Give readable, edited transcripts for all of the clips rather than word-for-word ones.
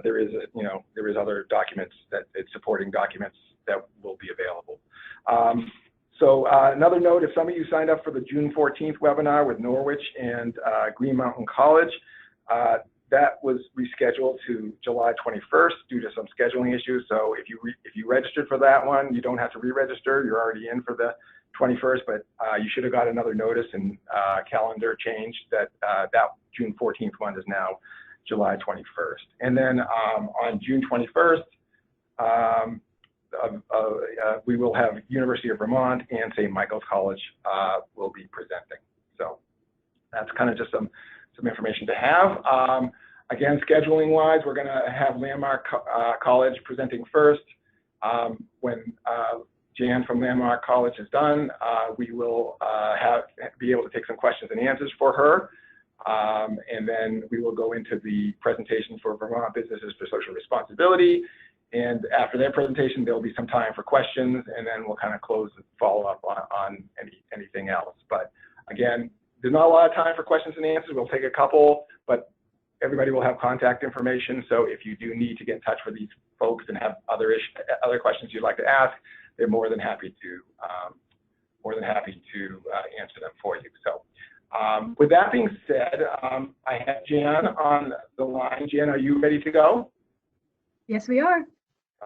there is other documents it's supporting documents that will be available. So another note, if some of you signed up for the June 14th webinar with Norwich and Green Mountain College, that was rescheduled to July 21st due to some scheduling issues. So if you registered for that one, you don't have to re-register. You're already in for the 21st, but you should have got another notice and calendar change that that June 14th one is now July 21st. And then on June 21st, we will have University of Vermont and St. Michael's College will be presenting. So that's kind of just some information to have. Again, scheduling wise, we're going to have Landmark College presenting first. When Jan from Landmark College is done, we will be able to take some questions and answers for her. And then we will go into the presentation for Vermont Businesses for Social Responsibility. And after their presentation, there'll be some time for questions, and then we'll kind of close and follow up on anything else. But again, there's not a lot of time for questions and answers. We'll take a couple, but everybody will have contact information. So if you do need to get in touch with these folks and have other questions you'd like to ask, they're more than happy to answer them for you. So with that being said, I have Jan on the line. Jan, are you ready to go? Yes, we are.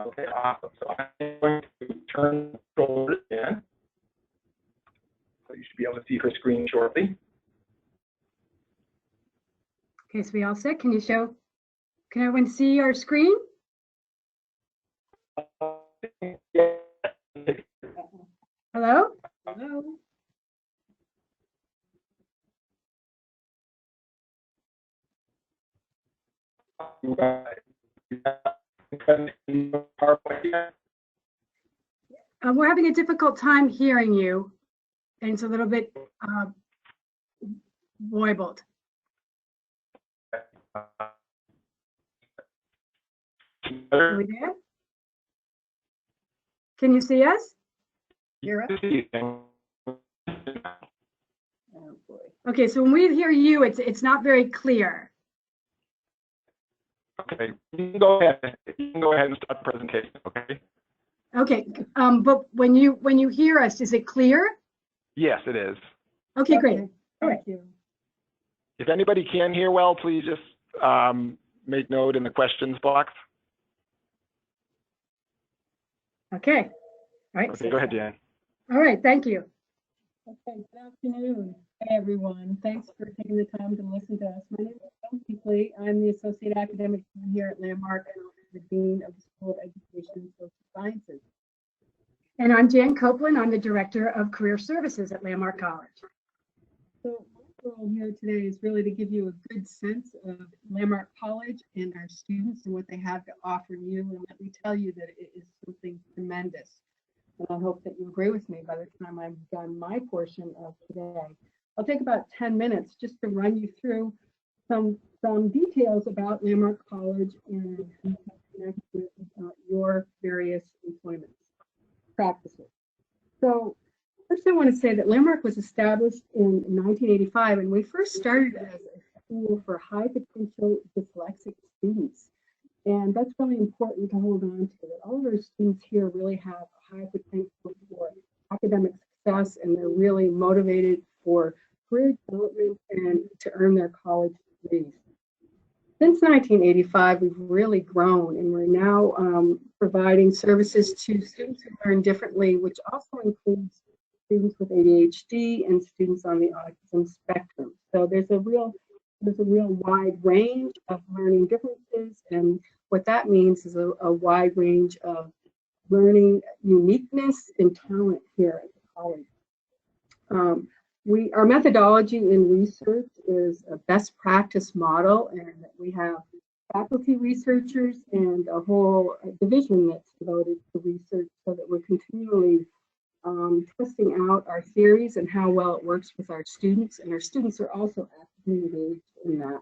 Okay, awesome. So I'm going to turn the controller to Jan. So you should be able to see her screen shortly. Okay, so we all set. Can everyone see our screen? Hello? Hello? We're having a difficult time hearing you, and it's a little bit voibled. Are we there? Can you see us? Hear us? Oh boy. Okay, so when we hear you, it's not very clear. Okay, you can go ahead. You can go ahead and start the presentation. Okay. Okay, but when you hear us, is it clear? Yes, it is. Okay, great. All right. Thank you. If anybody can hear well, please just make note in the questions box. Okay. All right. Okay, go ahead, Jan. All right. Thank you. Okay, good afternoon. Hey, everyone. Thanks for taking the time to listen to us. My name is Ellen Keekly. I'm the Associate Academic Dean here at Landmark and the Dean of the School of Education and Social Sciences. And I'm Jan Copeland. I'm the Director of Career Services at Landmark College. So my role here today is really to give you a good sense of Landmark College and our students and what they have to offer you. And let me tell you that it is something tremendous. And I hope that you agree with me by the time I've done my portion of today. I'll take about 10 minutes just to run you through some details about Landmark College and connect with your various employment practices. So first I want to say that Landmark was established in 1985, and we first started as a school for high potential dyslexic students. And that's really important to hold on to, that all of our students here really have a high potential for academic success, and they're really motivated for career development and to earn their college degrees. Since 1985, we've really grown, and we're now providing services to students who learn differently, which also includes students with ADHD and students on the autism spectrum. So there's a real wide range of learning differences, and what that means is a wide range of learning uniqueness and talent here at the college. Our methodology in research is a best practice model, and we have faculty researchers and a whole division that's devoted to research, so that we're continually testing out our theories and how well it works with our students, and our students are also actively engaged in that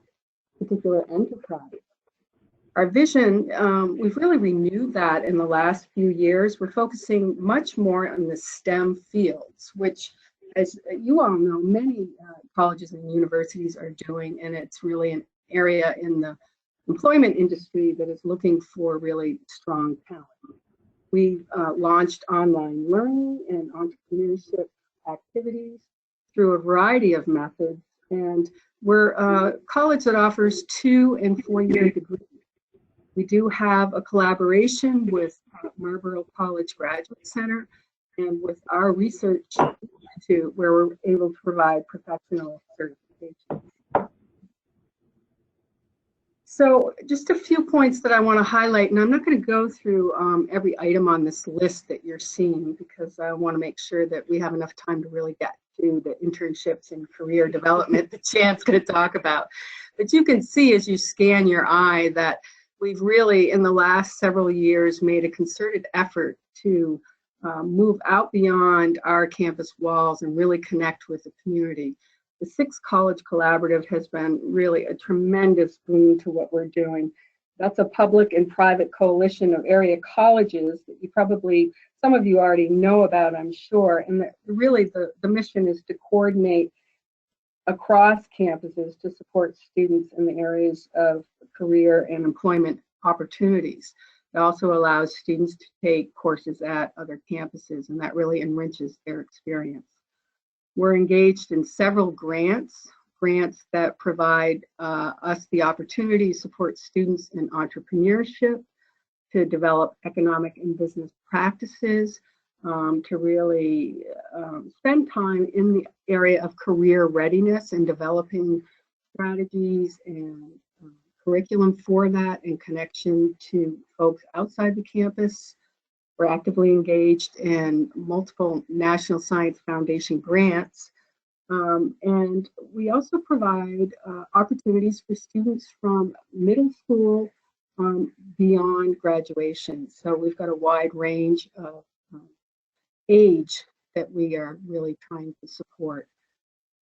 particular enterprise. Our vision, we've really renewed that in the last few years. We're focusing much more on the STEM fields, which, as you all know, many colleges and universities are doing, and it's really an area in the employment industry that is looking for really strong talent. We've launched online learning and entrepreneurship activities through a variety of methods, and we're a college that offers 2- and 4-year degrees. We do have a collaboration with Marlborough College Graduate Center and with our research institute, where we're able to provide professional certifications. So just a few points that I want to highlight, and I'm not going to go through every item on this list that you're seeing, because I want to make sure that we have enough time to really get to the internships and career development that Jan's going to talk about. But you can see as you scan your eye that we've really, in the last several years, made a concerted effort to move out beyond our campus walls and really connect with the community. The 6 College Collaborative has been really a tremendous boon to what we're doing. That's a public and private coalition of area colleges that you probably, some of you already know about, I'm sure. And really the mission is to coordinate across campuses to support students in the areas of career and employment opportunities. It also allows students to take courses at other campuses, and that really enriches their experience. We're engaged in several grants that provide us the opportunity to support students in entrepreneurship, to develop economic and business practices, to really spend time in the area of career readiness and developing strategies and curriculum for that in connection to folks outside the campus. We're actively engaged in multiple National Science Foundation grants. And we also provide opportunities for students from middle school beyond graduation. So we've got a wide range of age that we are really trying to support.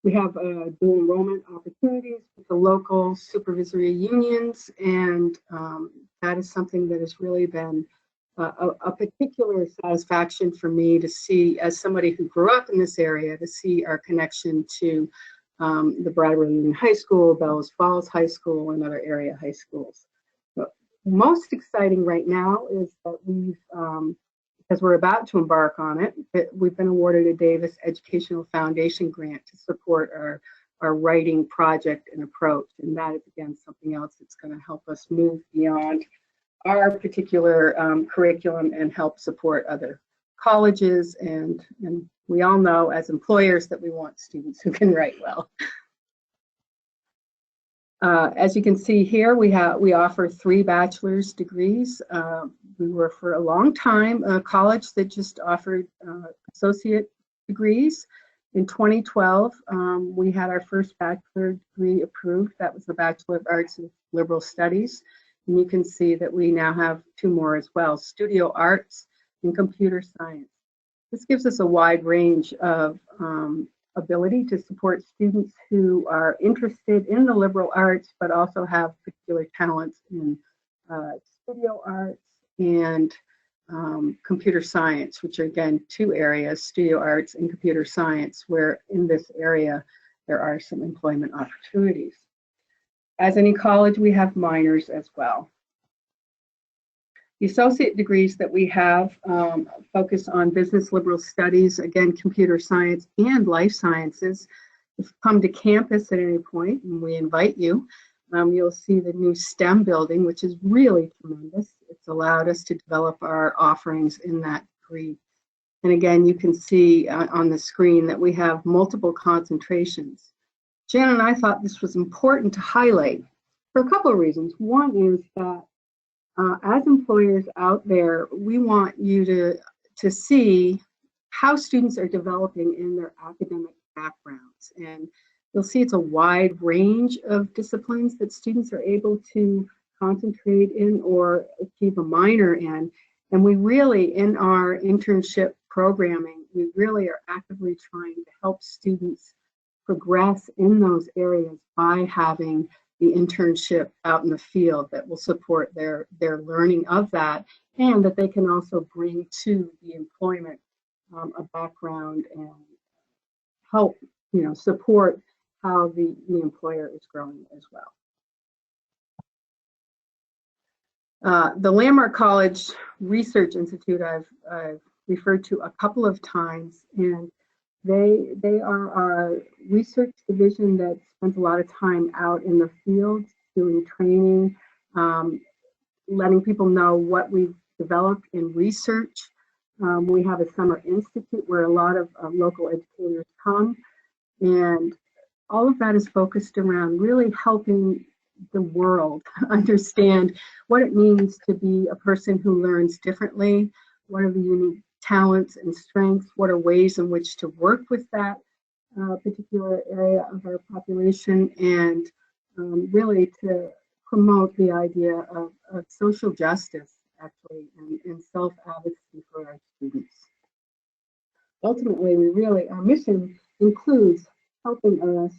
We have dual enrollment opportunities with the local supervisory unions, and that is something that has really been a particular satisfaction for me to see, as somebody who grew up in this area, to see our connection to the Brattleboro Union High School, Bellows Falls High School, and other area high schools. But most exciting right now is that we've, because we're about to embark on it, that we've been awarded a Davis Educational Foundation grant to support our writing project and approach. And that is, again, something else that's going to help us move beyond our particular curriculum and help support other colleges. And we all know as employers that we want students who can write well. As you can see here, we offer 3 bachelor's degrees. We were for a long time a college that just offered associate degrees. In 2012, we had our first bachelor degree approved. That was the Bachelor of Arts in Liberal Studies. And you can see that we now have 2 more as well, Studio Arts and Computer Science. This gives us a wide range of ability to support students who are interested in the liberal arts, but also have particular talents in studio arts and computer science, which are, again, 2 areas, studio arts and computer science, where in this area there are some employment opportunities. As any college, we have minors as well. The associate degrees that we have focus on business liberal studies, again, computer science and life sciences. If you come to campus at any point, and we invite you, you'll see the new STEM building, which is really tremendous. It's allowed us to develop our offerings in that degree. And again, you can see on the screen that we have multiple concentrations. Jan and I thought this was important to highlight for a couple of reasons. One is that as employers out there, we want you to see how students are developing in their academic backgrounds. And you'll see it's a wide range of disciplines that students are able to concentrate in or achieve a minor in. And we really, in our internship programming, we really are actively trying to help students progress in those areas by having the internship out in the field that will support their learning of that, and that they can also bring to the employment a background and help, support how the employer is growing as well. The Landmark College Research Institute I've referred to a couple of times, and they are our research division that spends a lot of time out in the field doing training, letting people know what we've developed in research. We have a summer institute where a lot of local educators come, and all of that is focused around really helping the world understand what it means to be a person who learns differently, what are the unique talents and strengths, what are ways in which to work with that particular area of our population, and really to promote the idea of social justice, actually, and self-advocacy for our students. Ultimately, our mission includes helping us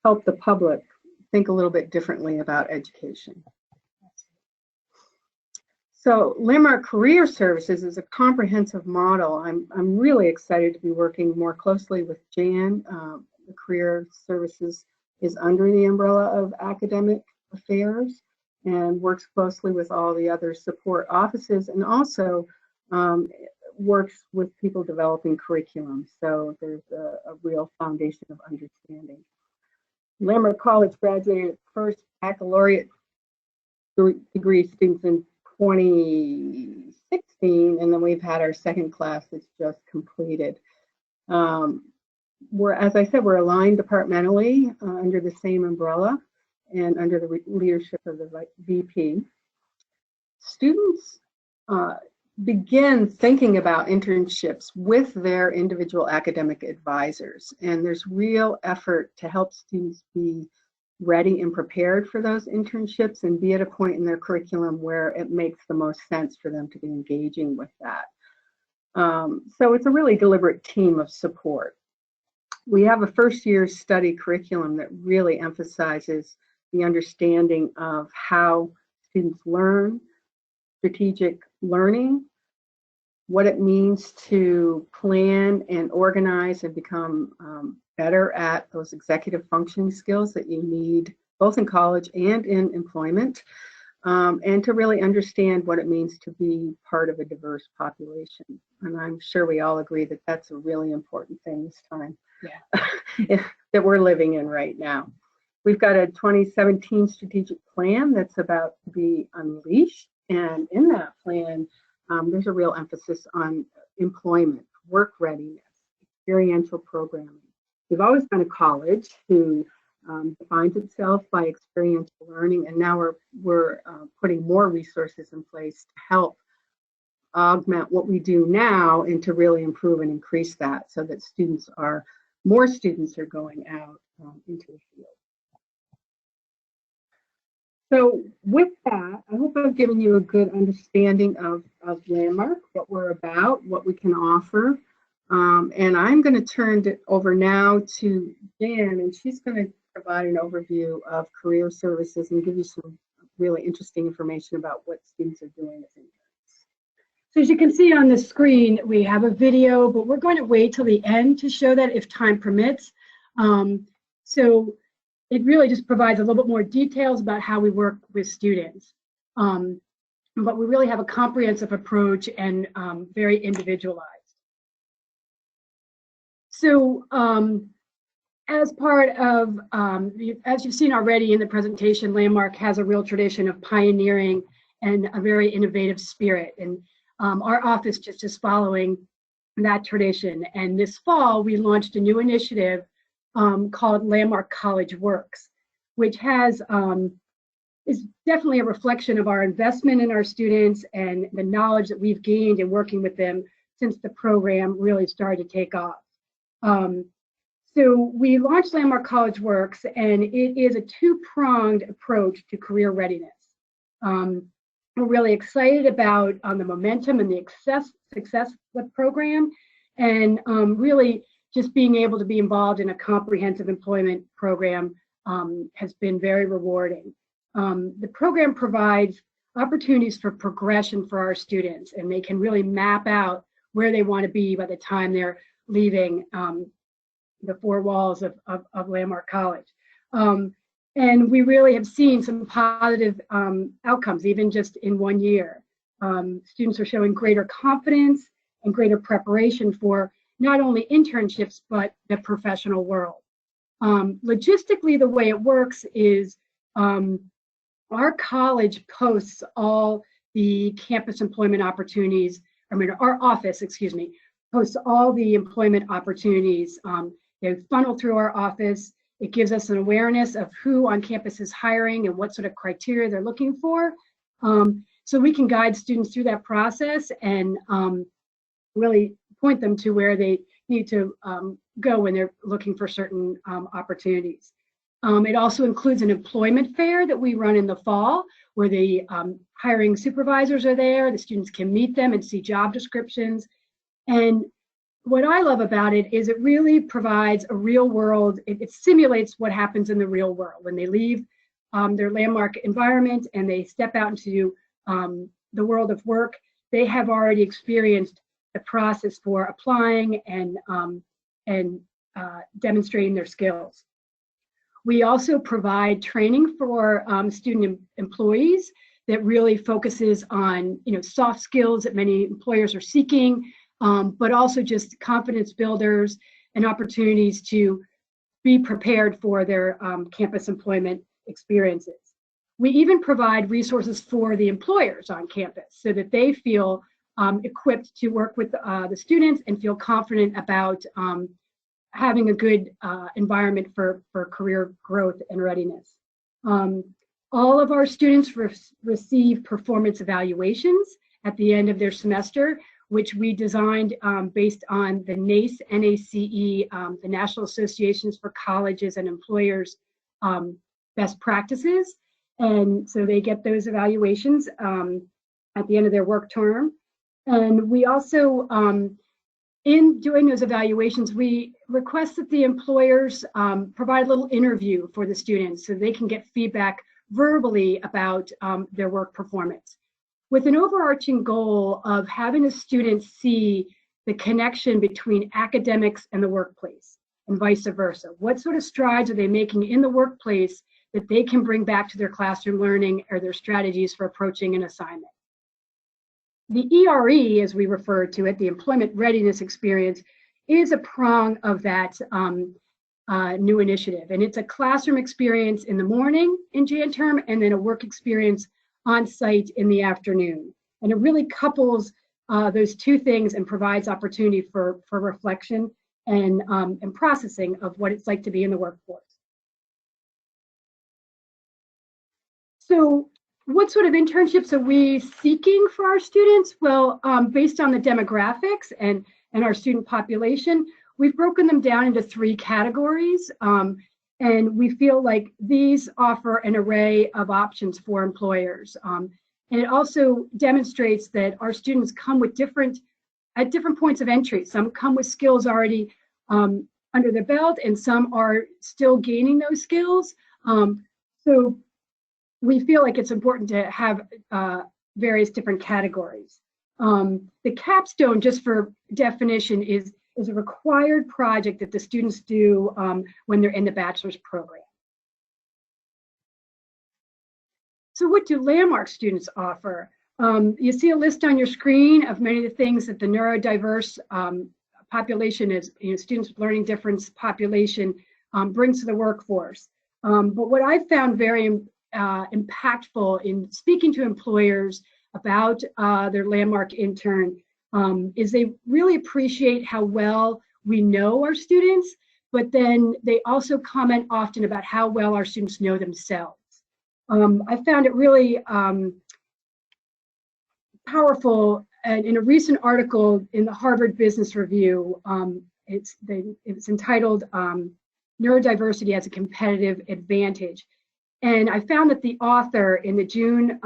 help the public think a little bit differently about education. So Landmark Career Services is a comprehensive model. I'm really excited to be working more closely with Jan. The Career Services is under the umbrella of Academic Affairs and works closely with all the other support offices, and also works with people developing curriculum. So there's a real foundation of understanding. Landmark College graduated first baccalaureate degree students in 2016, and then we've had our second class that's just completed. As I said, we're aligned departmentally under the same umbrella and under the leadership of the VP. Students begin thinking about internships with their individual academic advisors, and there's real effort to help students be ready and prepared for those internships and be at a point in their curriculum where it makes the most sense for them to be engaging with that. So it's a really deliberate team of support. We have a first-year study curriculum that really emphasizes the understanding of how students learn, strategic learning, what it means to plan and organize and become better at those executive functioning skills that you need both in college and in employment, and to really understand what it means to be part of a diverse population. And I'm sure we all agree that that's a really important thing this time that we're living in right now. We've got a 2017 strategic plan that's about to be unleashed, and in that plan, there's a real emphasis on employment, work readiness, experiential programming. We've always been a college who defines itself by experiential learning, and now we're putting more resources in place to help augment what we do now and to really improve and increase that so that more students are going out into the field. So with that, I hope I've given you a good understanding of Landmark, what we're about, what we can offer. And I'm going to turn it over now to Jan, and she's going to provide an overview of career services and give you some really interesting information about what students are doing as interns. So as you can see on the screen, we have a video, but we're going to wait till the end to show that if time permits. So it really just provides a little bit more details about how we work with students. But we really have a comprehensive approach and very individualized. So as part of, as you've seen already in the presentation, Landmark has a real tradition of pioneering and a very innovative spirit. And our office just is following that tradition. And this fall, we launched a new initiative called Landmark College Works, which has is definitely a reflection of our investment in our students and the knowledge that we've gained in working with them since the program really started to take off. So we launched Landmark College Works, and it is a two-pronged approach to career readiness. We're really excited about the momentum and the success of the program, and really just being able to be involved in a comprehensive employment program has been very rewarding. The program provides opportunities for progression for our students, and they can really map out where they want to be by the time they're leaving the four walls of Landmark College. And we really have seen some positive outcomes, even just in 1 year. Students are showing greater confidence and greater preparation for not only internships, but the professional world. Logistically, the way it works is our college posts all the campus employment opportunities, our office, excuse me, posts all the employment opportunities. They funnel through our office. It gives us an awareness of who on campus is hiring and what sort of criteria they're looking for. So we can guide students through that process and really point them to where they need to go when they're looking for certain opportunities. It also includes an employment fair that we run in the fall, where the hiring supervisors are there. The students can meet them and see job descriptions. And what I love about it is it really provides a real world, it simulates what happens in the real world. When they leave their landmark environment and they step out into the world of work, they have already experienced the process for applying and demonstrating their skills. We also provide training for student employees that really focuses on soft skills that many employers are seeking, but also just confidence builders and opportunities to be prepared for their campus employment experiences. We even provide resources for the employers on campus so that they feel equipped to work with the students and feel confident about having a good environment for career growth and readiness. All of our students receive performance evaluations at the end of their semester, which we designed based on the NACE, N-A-C-E, the National Associations for Colleges and Employers best practices. And so they get those evaluations at the end of their work term. And we also, in doing those evaluations, we request that the employers provide a little interview for the students so they can get feedback verbally about their work performance, with an overarching goal of having the students see the connection between academics and the workplace and vice versa. What sort of strides are they making in the workplace that they can bring back to their classroom learning or their strategies for approaching an assignment? The ERE, as we refer to it, the employment readiness experience, is a prong of that new initiative. And it's a classroom experience in the morning in Jan term, and then a work experience on site in the afternoon. And it really couples those two things and provides opportunity for reflection and processing of what it's like to be in the workforce. So what sort of internships are we seeking for our students? Well, based on the demographics and our student population, we've broken them down into 3 categories. And we feel like these offer an array of options for employers. And it also demonstrates that our students come with at different points of entry. Some come with skills already under their belt, and some are still gaining those skills. So we feel like it's important to have various different categories. The capstone, just for definition, is a required project that the students do when they're in the bachelor's program. So what do Landmark students offer? You see a list on your screen of many of the things that the neurodiverse population is, students with learning difference population brings to the workforce. But what I found very impactful in speaking to employers about their Landmark intern is they really appreciate how well we know our students, but then they also comment often about how well our students know themselves. I found it really powerful. And in a recent article in the Harvard Business Review, it's entitled Neurodiversity as a Competitive Advantage. And I found that the author in the June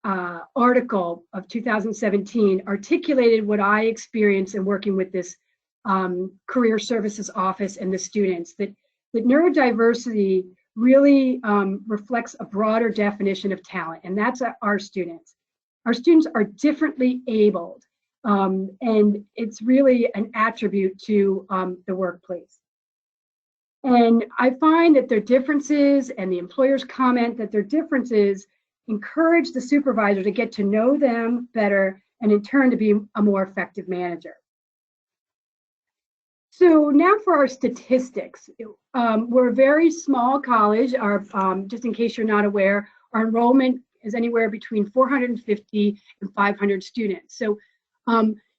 article of 2017 articulated what I experienced in working with this career services office and the students, that neurodiversity really reflects a broader definition of talent, and that's our students. Our students are differently abled, and it's really an attribute to the workplace. And I find that their differences, and the employers comment that their differences encourage the supervisor to get to know them better, and in turn to be a more effective manager. So now for our statistics. We're a very small college. Just in case you're not aware, our enrollment is anywhere between 450 and 500 students. So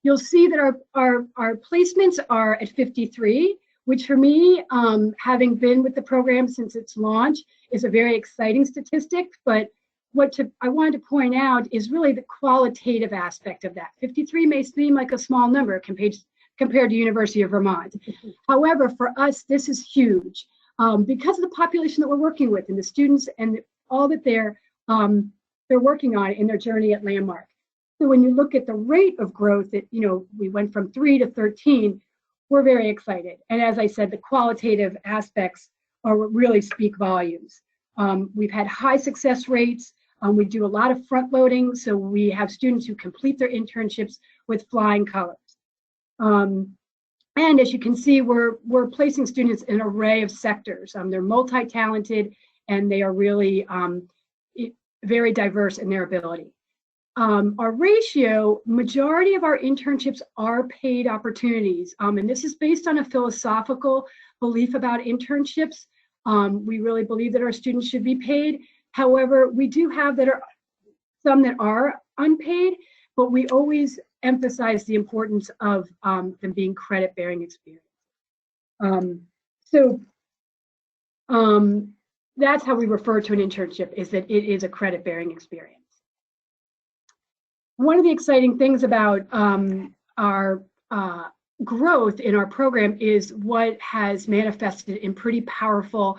you'll see that our placements are at 53, which for me, having been with the program since its launch, is a very exciting statistic. But I wanted to point out is really the qualitative aspect of that. 53 may seem like a small number compared to University of Vermont. However, for us, this is huge because of the population that we're working with and the students and all that they're working on in their journey at Landmark. So when you look at the rate of growth, that we went from 3 to 13, we're very excited. And as I said, the qualitative aspects are what really speak volumes. We've had high success rates. We do a lot of front loading, so we have students who complete their internships with flying colors. And as you can see, we're placing students in an array of sectors. They're multi-talented, and they are really very diverse in their ability. Our ratio, majority of our internships are paid opportunities, and this is based on a philosophical belief about internships. We really believe that our students should be paid. However, we do have some that are unpaid, but we always emphasize the importance of them being credit-bearing experience. That's how we refer to an internship, is that it is a credit-bearing experience. One of the exciting things about our growth in our program is what has manifested in pretty powerful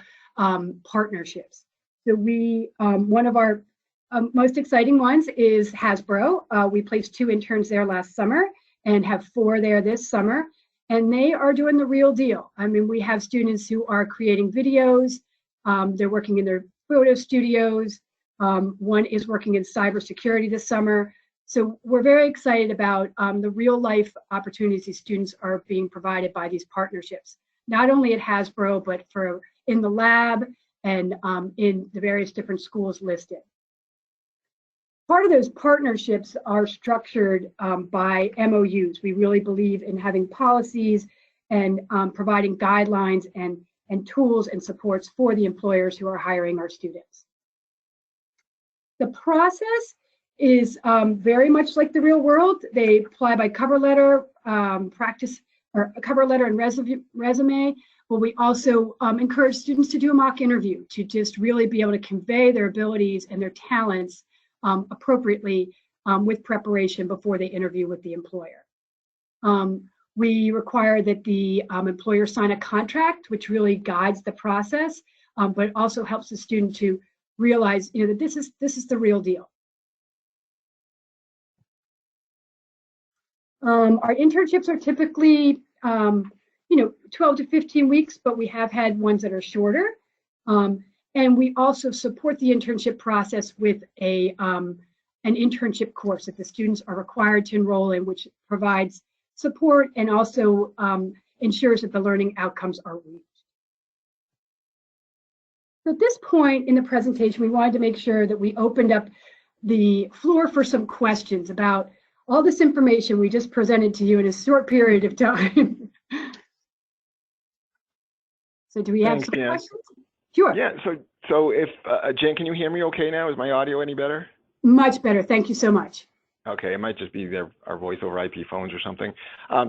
partnerships. So one of our most exciting ones is Hasbro. We placed 2 interns there last summer and have 4 there this summer, and they are doing the real deal. I mean, we have students who are creating videos. They're working in their photo studios. One is working in cybersecurity this summer. So we're very excited about the real life opportunities these students are being provided by these partnerships, not only at Hasbro, but in the lab and in the various different schools listed. Part of those partnerships are structured by MOUs. We really believe in having policies and providing guidelines and tools and supports for the employers who are hiring our students. The process is very much like the real world. They apply by cover letter, a cover letter and resume. But we also encourage students to do a mock interview to just really be able to convey their abilities and their talents appropriately with preparation before they interview with the employer. We require that the employer sign a contract, which really guides the process, but also helps the student to realize, that this is the real deal. Our internships are typically, 12 to 15 weeks, but we have had ones that are shorter. And we also support the internship process with an internship course that the students are required to enroll in, which provides support and also ensures that the learning outcomes are reached. So at this point in the presentation, we wanted to make sure that we opened up the floor for some questions about all this information we just presented to you in a short period of time. So do we have some questions? Sure. Yeah, so if, Jen, can you hear me okay now? Is my audio any better? Much better, thank you so much. Okay, it might just be our voice over IP phones or something.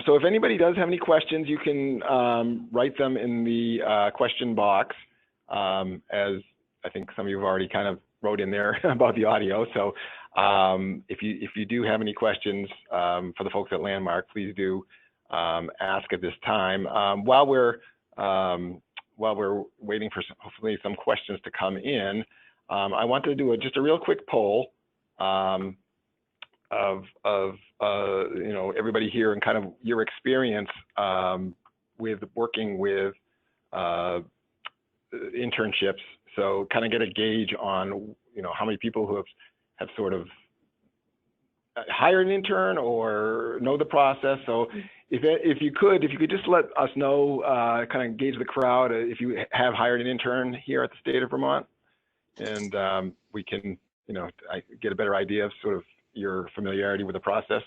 So if anybody does have any questions, you can write them in the question box, as I think some of you have already kind of wrote in there about the audio. So if you do have any questions for the folks at Landmark, please do ask at this time. While we're waiting for hopefully some questions to come in, I want to do just a real quick poll of everybody here and kind of your experience with working with internships. So kind of get a gauge on how many people who have sort of hire an intern or know the process. So if you could just let us know, kind of gauge the crowd, if you have hired an intern here at the state of Vermont, and we can, get a better idea of sort of your familiarity with the process.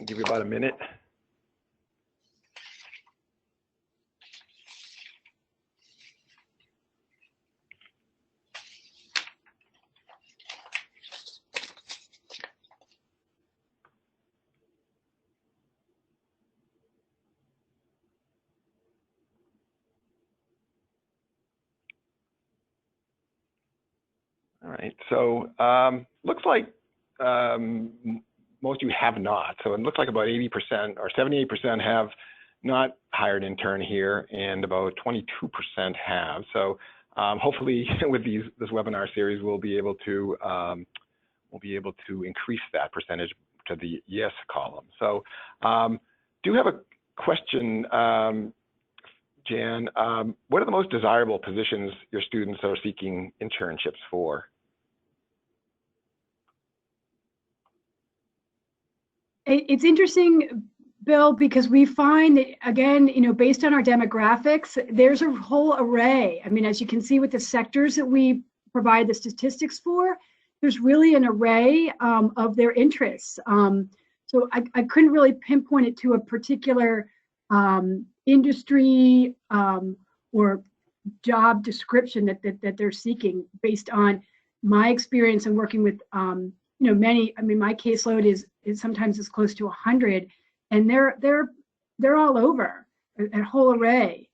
I'll give you about a minute. All right, so looks like most of you have not. So it looks like about 80% or 78% have not hired an intern here, and about 22% have. So hopefully, with this webinar series, we'll be able to increase that percentage to the yes column. So do have a question, Jan. What are the most desirable positions your students are seeking internships for? It's interesting, Bill, because we find that, again, based on our demographics, there's a whole array. I mean, as you can see with the sectors that we provide the statistics for, there's really an array of their interests. So I couldn't really pinpoint it to a particular industry or job description that they're seeking based on my experience in working with many. I mean, my caseload is sometimes as close to 100, and they're all over, a whole array.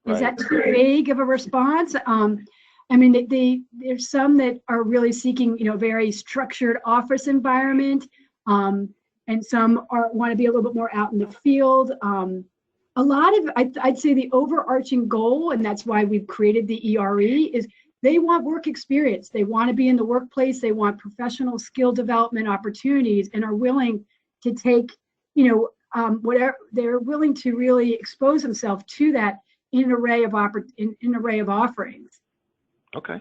Is that too vague of a response? I mean, there's some that are really seeking, very structured office environment, and some want to be a little bit more out in the field. A lot of, I'd say the overarching goal, and that's why we've created the ERE, is they want work experience. They want to be in the workplace. They want professional skill development opportunities, and are willing to take, whatever, they're willing to really expose themselves to that in an array of offerings. Okay,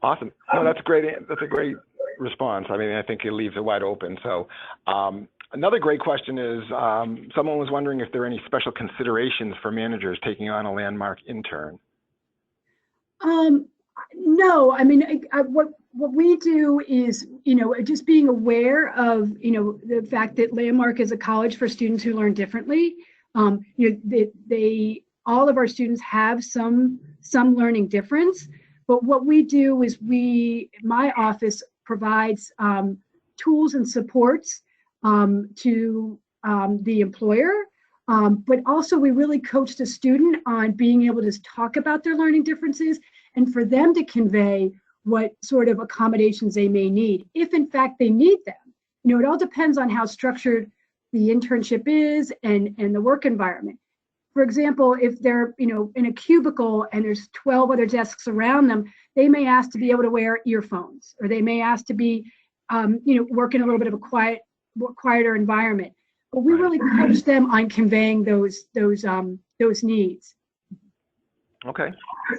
awesome. No, that's a great response. I mean, I think it leaves it wide open. So another great question is, someone was wondering if there are any special considerations for managers taking on a landmark intern. No, I mean, what we do is, just being aware of, the fact that Landmark is a college for students who learn differently. All of our students have some learning difference, but what we do is my office provides tools and supports to the employer, but also we really coach the student on being able to talk about their learning differences and for them to convey what sort of accommodations they may need, if in fact they need them. It all depends on how structured the internship is and the work environment. For example, if they're in a cubicle and there's 12 other desks around them, they may ask to be able to wear earphones, or they may ask to be work in a little bit of a quieter environment. But we really coach them on conveying those needs. Okay,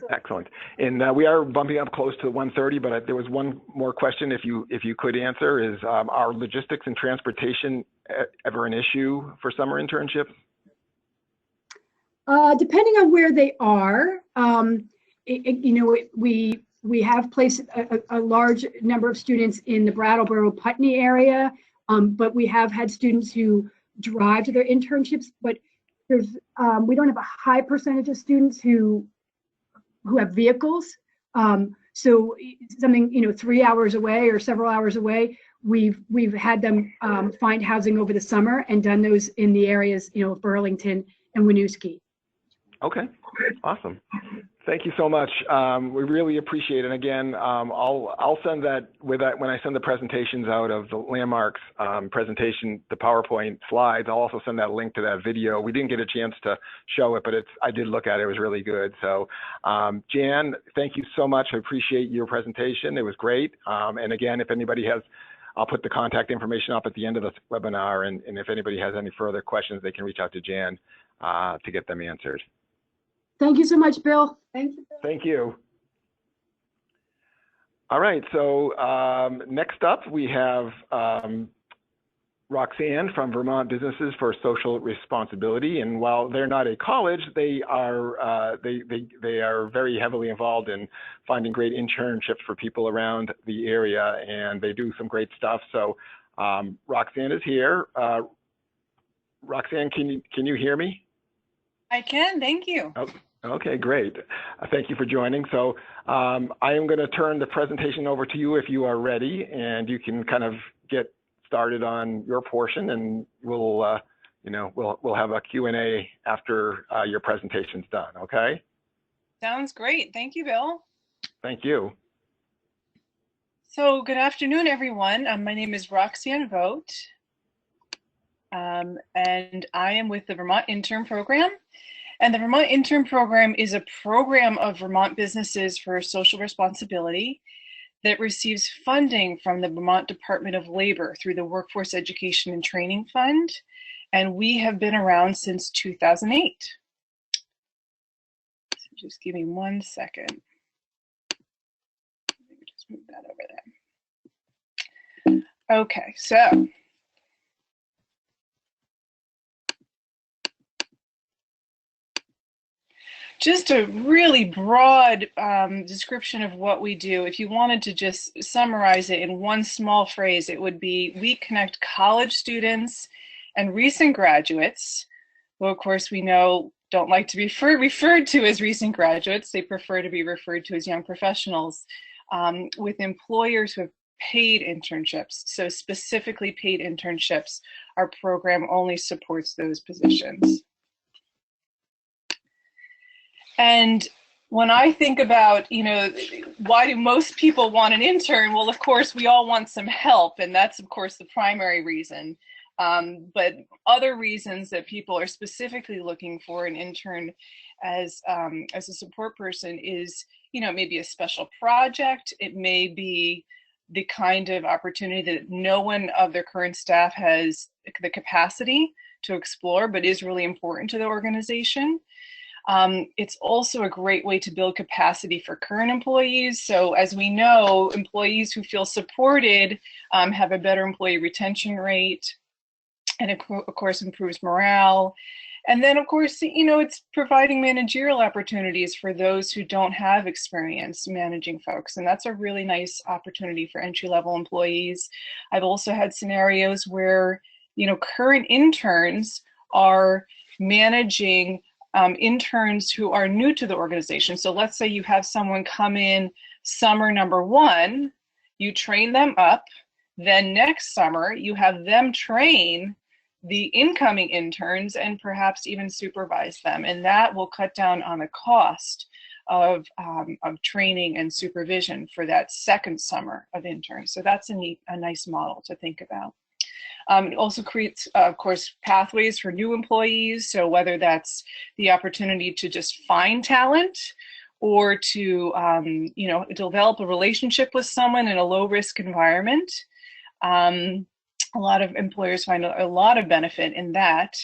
excellent. And we are bumping up close to 1:30, but there was one more question, if you could answer, is are logistics and transportation ever an issue for summer internships? Depending on where they are, we have placed a large number of students in the Brattleboro-Putney area, but we have had students who drive to their internships, but we don't have a high percentage of students who have vehicles. So something 3 hours away or several hours away, we've had them find housing over the summer and done those in the areas of Burlington and Winooski. Okay, awesome. Thank you so much. We really appreciate it. And again, I'll send that when I send the presentations out of the Landmarks presentation, the PowerPoint slides. I'll also send that link to that video. We didn't get a chance to show it, but I did look at it. It was really good. So, Jan, thank you so much. I appreciate your presentation. It was great. And again, if anybody has, I'll put the contact information up at the end of the webinar. And if anybody has any further questions, they can reach out to Jan to get them answered. Thank you so much, Bill. Thank you, Bill. Thank you. All right, so next up we have Roxanne from Vermont Businesses for Social Responsibility, and while they're not a college, they are very heavily involved in finding great internships for people around the area, and they do some great stuff. So Roxanne is here. Roxanne, can you hear me? I can, thank you. Oh, okay, great. Thank you for joining. So I am going to turn the presentation over to you if you are ready, and you can kind of get started on your portion, and we'll have a Q&A after your presentation's done. Okay. Sounds great. Thank you, Bill. Thank you. So good afternoon, everyone. My name is Roxanne Vogt, and I am with the Vermont Intern Program. And the Vermont Intern Program is a program of Vermont Businesses for Social Responsibility that receives funding from the Vermont Department of Labor through the Workforce Education and Training Fund. And we have been around since 2008. So just give me 1 second. Let me just move that over there. Okay, so just a really broad description of what we do. If you wanted to just summarize it in one small phrase, it would be, we connect college students and recent graduates, who of course we know don't like to be referred to as recent graduates. They prefer to be referred to as young professionals, with employers who have paid internships. So specifically paid internships, our program only supports those positions. And when I think about, why do most people want an intern? Well, of course, we all want some help, and that's, of course, the primary reason. But other reasons that people are specifically looking for an intern as a support person is, maybe a special project. It may be the kind of opportunity that no one of their current staff has the capacity to explore, but is really important to the organization. It's also a great way to build capacity for current employees. So as we know, employees who feel supported have a better employee retention rate, and of course improves morale. And then of course, it's providing managerial opportunities for those who don't have experience managing folks. And that's a really nice opportunity for entry-level employees. I've also had scenarios where, current interns are managing interns who are new to the organization. So let's say you have someone come in summer number 1, you train them up, then next summer you have them train the incoming interns and perhaps even supervise them. And that will cut down on the cost of training and supervision for that second summer of interns. So that's a nice model to think about. It also creates, of course, pathways for new employees. So whether that's the opportunity to just find talent or to, develop a relationship with someone in a low-risk environment. A lot of employers find a lot of benefit in that.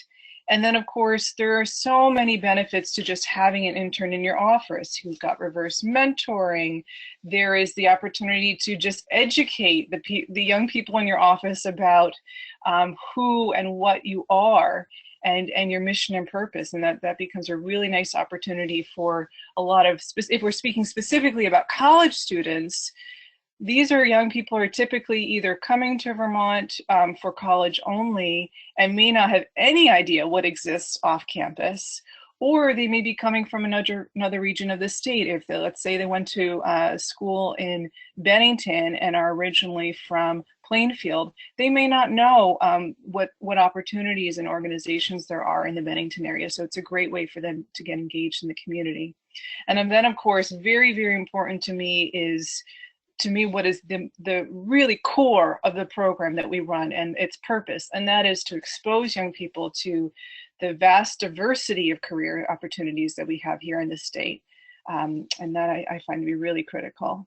And then, of course, there are so many benefits to just having an intern in your office. You've got reverse mentoring. There is the opportunity to just educate the young people in your office about who and what you are and your mission and purpose. And that becomes a really nice opportunity for a lot of, if we're speaking specifically about college students, these are young people who are typically either coming to Vermont for college only and may not have any idea what exists off campus, or they may be coming from another region of the state. If let's say they went to school in Bennington and are originally from Plainfield, they may not know what opportunities and organizations there are in the Bennington area. So it's a great way for them to get engaged in the community. And then, of course, very, very important to me is, what is the really core of the program that we run and its purpose, and that is to expose young people to the vast diversity of career opportunities that we have here in the state. And that I find to be really critical.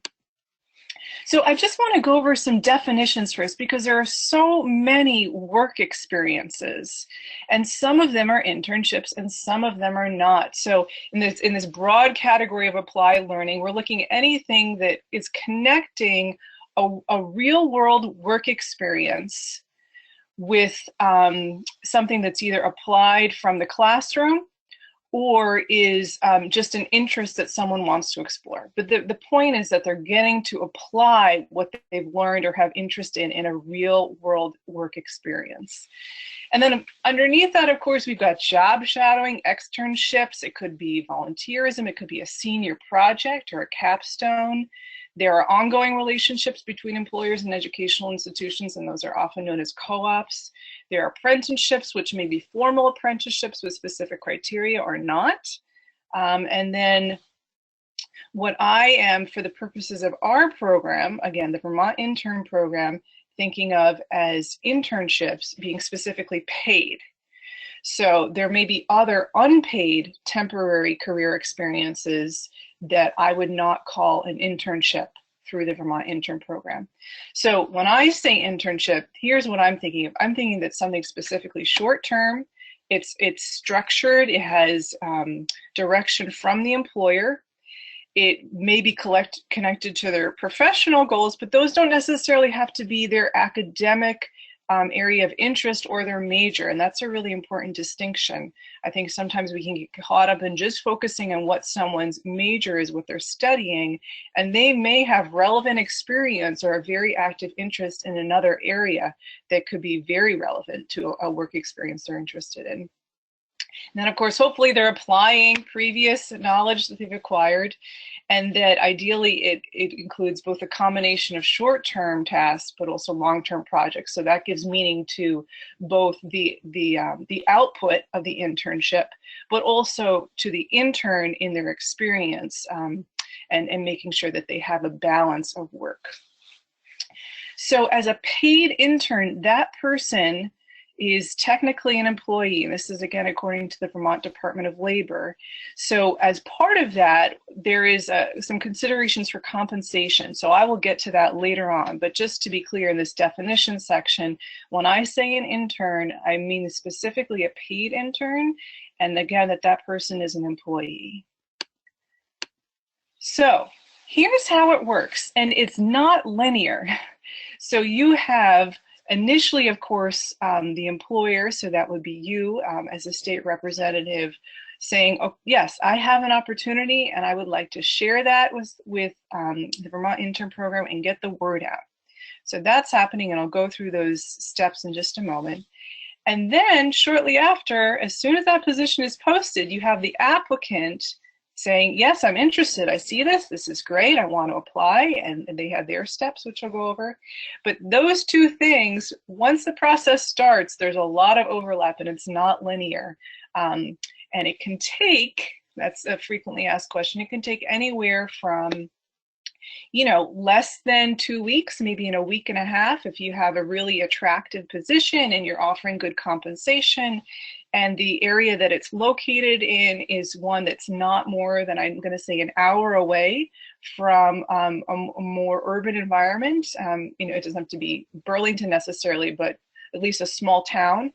So I just want to go over some definitions first, because there are so many work experiences, and some of them are internships and some of them are not. So in this broad category of applied learning, we're looking at anything that is connecting a real world work experience with something that's either applied from the classroom or is just an interest that someone wants to explore. But the point is that they're getting to apply what they've learned or have interest in a real world work experience. And then underneath that, of course, we've got job shadowing, externships. It could be volunteerism. It could be a senior project or a capstone. There are ongoing relationships between employers and educational institutions, and those are often known as co-ops. There are apprenticeships, which may be formal apprenticeships with specific criteria or not. And then what I am, for the purposes of our program, again, the Vermont Intern Program, thinking of as internships being specifically paid. So there may be other unpaid temporary career experiences that I would not call an internship through the Vermont Intern Program. So when I say internship, here's what I'm thinking of. I'm thinking that something specifically short-term, it's structured, it has direction from the employer. It may be connected to their professional goals, but those don't necessarily have to be their academic area of interest or their major, and that's a really important distinction. I think sometimes we can get caught up in just focusing on what someone's major is, what they're studying, and they may have relevant experience or a very active interest in another area that could be very relevant to a work experience they're interested in. And then, of course, hopefully they're applying previous knowledge that they've acquired, and that ideally it includes both a combination of short-term tasks but also long-term projects. So that gives meaning to both the output of the internship, but also to the intern in their experience, and making sure that they have a balance of work. So as a paid intern, that person is technically an employee, and this is again according to the Vermont Department of Labor. So as part of that, there is some considerations for compensation. So I will get to that later on, but just to be clear in this definition section, when I say an intern, I mean specifically a paid intern, and again that person is an employee. So here's how it works, and it's not linear. So you have initially, of course, the employer, so that would be you as a state representative, saying, oh, yes, I have an opportunity and I would like to share that with the Vermont Intern Program and get the word out. So that's happening, and I'll go through those steps in just a moment. And then shortly after, as soon as that position is posted, you have the applicant saying, yes, I'm interested, I see this is great, I want to apply, and they have their steps, which I'll go over. But those two things, once the process starts, there's a lot of overlap and it's not linear. And it can take, that's a frequently asked question, it can take anywhere from, less than 2 weeks, maybe in a week and a half, if you have a really attractive position and you're offering good compensation, and the area that it's located in is one that's not more than, I'm going to say, an hour away from a more urban environment. It doesn't have to be Burlington necessarily, but at least a small town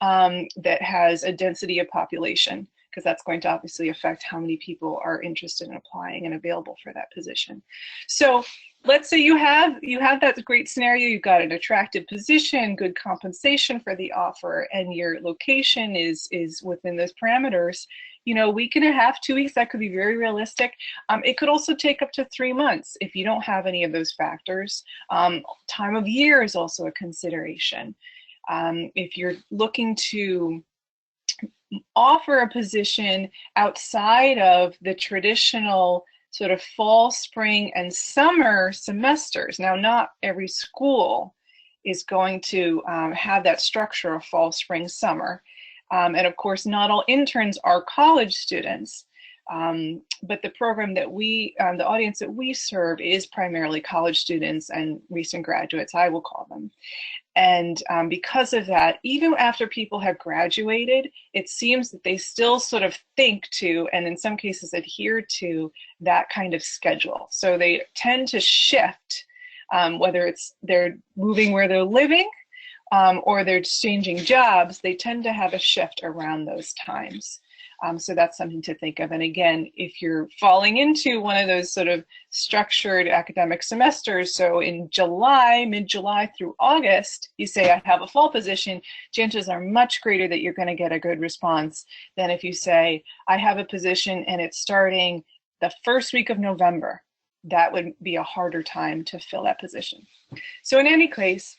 that has a density of population, because that's going to obviously affect how many people are interested in applying and available for that position. So let's say you have that great scenario, you've got an attractive position, good compensation for the offer, and your location is within those parameters. Week and a half, 2 weeks, that could be very realistic. It could also take up to 3 months if you don't have any of those factors. Time of year is also a consideration. If you're looking to offer a position outside of the traditional sort of fall, spring, and summer semesters. Now, not every school is going to have that structure of fall, spring, summer. And of course, not all interns are college students. But the program that the audience that we serve is primarily college students and recent graduates, I will call them. And because of that, even after people have graduated, it seems that they still sort of think to, and in some cases adhere to, that kind of schedule. So they tend to shift whether it's they're moving where they're living or they're changing jobs, they tend to have a shift around those times. So that's something to think of. And again, if you're falling into one of those sort of structured academic semesters, so in July, mid-July through August, you say, I have a fall position, chances are much greater that you're going to get a good response than if you say, I have a position and it's starting the first week of November. That would be a harder time to fill that position. So in any case,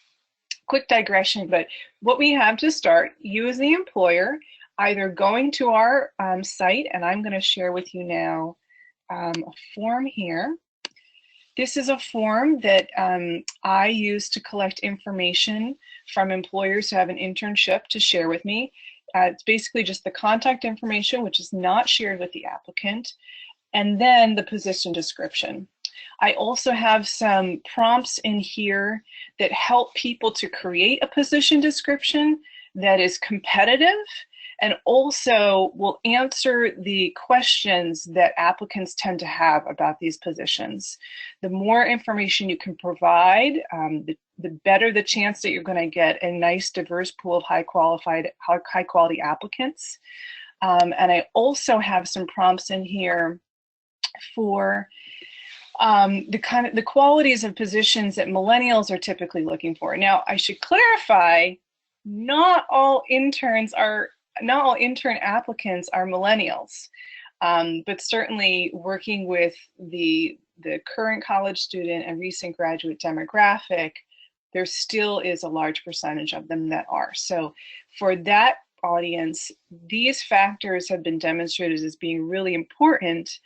quick digression, but what we have to start, you as the employer, either going to our site, and I'm going to share with you now a form here. This is a form that I use to collect information from employers who have an internship to share with me. It's basically just the contact information, which is not shared with the applicant, and then the position description. I also have some prompts in here that help people to create a position description that is competitive and also will answer the questions that applicants tend to have about these positions. The more information you can provide, the better the chance that you're going to get a nice diverse pool of high quality applicants. And I also have some prompts in here for the qualities of positions that millennials are typically looking for. Now, I should clarify, not all intern applicants are millennials, but certainly working with the current college student and recent graduate demographic, there still is a large percentage of them that are. So for that audience, these factors have been demonstrated as being really important.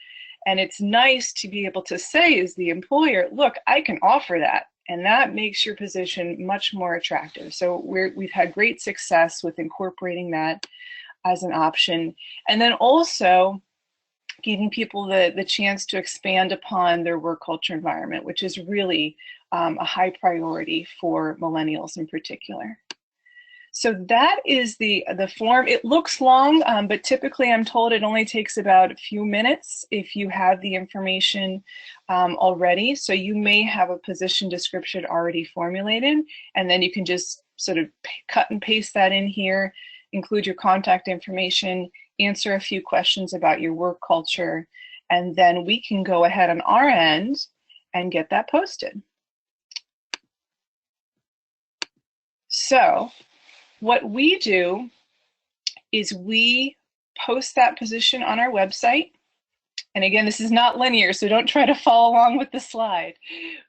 And it's nice to be able to say as the employer, look, I can offer that. And that makes your position much more attractive. So we've had great success with incorporating that as an option. And then also giving people the chance to expand upon their work culture environment, which is really a high priority for millennials in particular. So that is the form. It looks long, but typically I'm told it only takes about a few minutes if you have the information already. So you may have a position description already formulated, and then you can just sort of cut and paste that in here, include your contact information, answer a few questions about your work culture, and then we can go ahead on our end and get that posted. So what we do is we post that position on our website. And again, this is not linear, so don't try to follow along with the slide.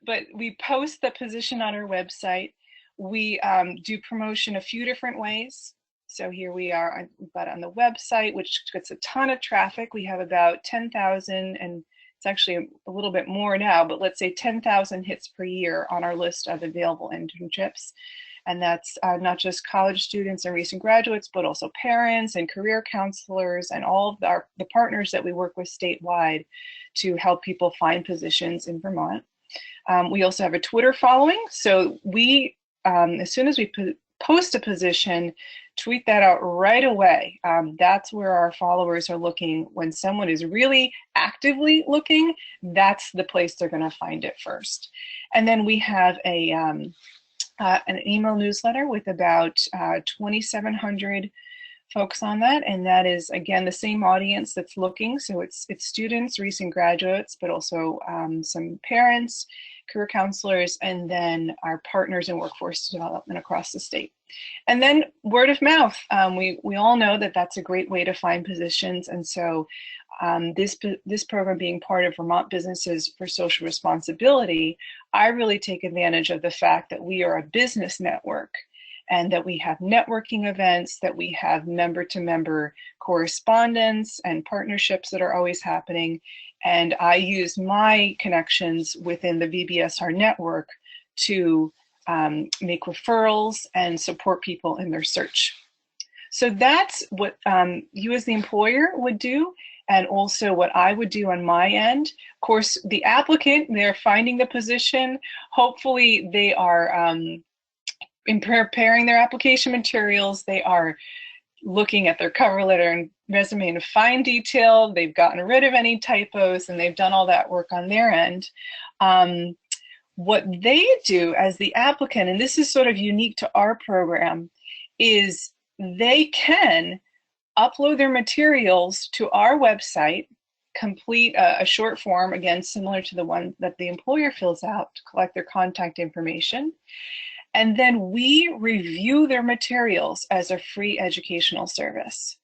But we post the position on our website. We do promotion a few different ways. So here we are on the website, which gets a ton of traffic. We have about 10,000, and it's actually a little bit more now, but let's say 10,000 hits per year on our list of available internships. And that's not just college students and recent graduates, but also parents and career counselors and all of the partners that we work with statewide to help people find positions in Vermont. We also have a Twitter following. So we, as soon as we post a position, tweet that out right away. That's where our followers are looking. When someone is really actively looking, that's the place they're going to find it first. And then we have an email newsletter with about 2,700 folks on that, and that is again the same audience that's looking. So it's students, recent graduates, but also some parents, career counselors, and then our partners in workforce development across the state. And then word of mouth. We all know that that's a great way to find positions, and so this program being part of Vermont Businesses for Social Responsibility, I really take advantage of the fact that we are a business network and that we have networking events, that we have member-to-member correspondence and partnerships that are always happening. And I use my connections within the VBSR network to make referrals and support people in their search. So that's what you as the employer would do, and also what I would do on my end. Of course, the applicant, they're finding the position. Hopefully they are in preparing their application materials, they are looking at their cover letter and resume in fine detail. They've gotten rid of any typos and they've done all that work on their end. what they do as the applicant, and this is sort of unique to our program, is they can upload their materials to our website, complete a short form, again, similar to the one that the employer fills out to collect their contact information. And then we review their materials as a free educational service.